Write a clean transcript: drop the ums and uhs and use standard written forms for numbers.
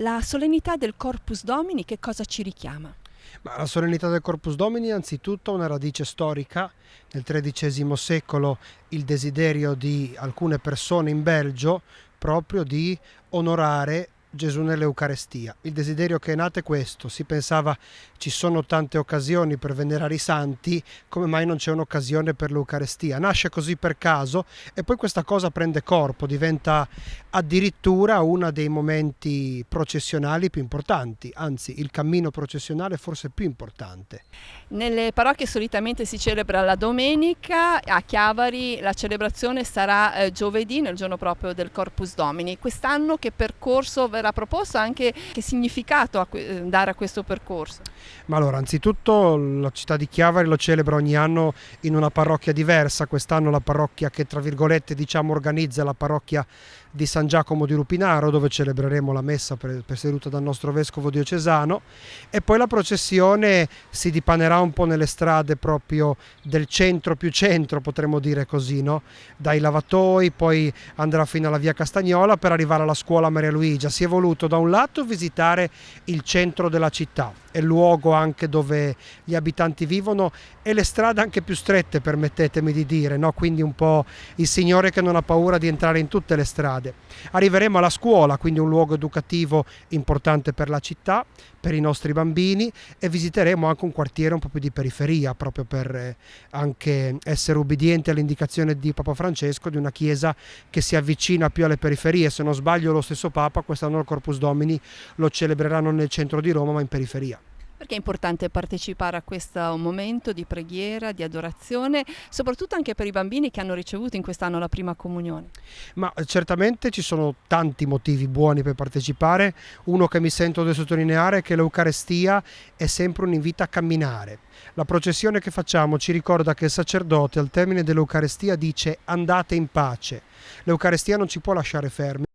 La solennità del Corpus Domini che cosa ci richiama? Ma la solennità del Corpus Domini anzitutto ha una radice storica. Nel XIII secolo il desiderio di alcune persone in Belgio proprio di onorare Gesù nell'Eucarestia. Il desiderio che è nato è questo: si pensava ci sono tante occasioni per venerare i santi, come mai non c'è un'occasione per l'Eucarestia? Nasce così per caso e poi questa cosa prende corpo, diventa addirittura uno dei momenti processionali più importanti, anzi il cammino processionale forse più importante. Nelle parrocchie solitamente si celebra la domenica, a Chiavari la celebrazione sarà giovedì, nel giorno proprio del Corpus Domini. Quest'anno che percorso verrà proposto, anche che significato dare a questo percorso? Ma allora, anzitutto la città di Chiavari lo celebra ogni anno in una parrocchia diversa. Quest'anno la parrocchia che tra virgolette organizza è la parrocchia di San Giacomo di Rupinaro, dove celebreremo la messa presieduta dal nostro vescovo diocesano, e poi la processione si dipanerà un po' nelle strade proprio del centro più centro, potremmo dire così, no? Dai lavatoi, poi andrà fino alla via Castagnola per arrivare alla scuola Maria Luigia. Si è voluto da un lato visitare il centro della città, è il luogo anche dove gli abitanti vivono, e le strade anche più strette, permettetemi di dire, no? Quindi un po' il Signore che non ha paura di entrare in tutte le strade. Arriveremo alla scuola, quindi un luogo educativo importante per la città, per i nostri bambini, e visiteremo anche un quartiere un po' più di periferia, proprio per anche essere ubbidienti all'indicazione di Papa Francesco di una chiesa che si avvicina più alle periferie. Se non sbaglio lo stesso Papa quest'anno il Corpus Domini lo celebreranno nel centro di Roma, ma in periferia. Perché è importante partecipare a questo momento di preghiera, di adorazione, soprattutto anche per i bambini che hanno ricevuto in quest'anno la prima comunione? Ma certamente ci sono tanti motivi buoni per partecipare. Uno che mi sento di sottolineare è che l'Eucarestia è sempre un invito a camminare. La processione che facciamo ci ricorda che il sacerdote al termine dell'Eucarestia dice: andate in pace. L'Eucarestia non ci può lasciare fermi.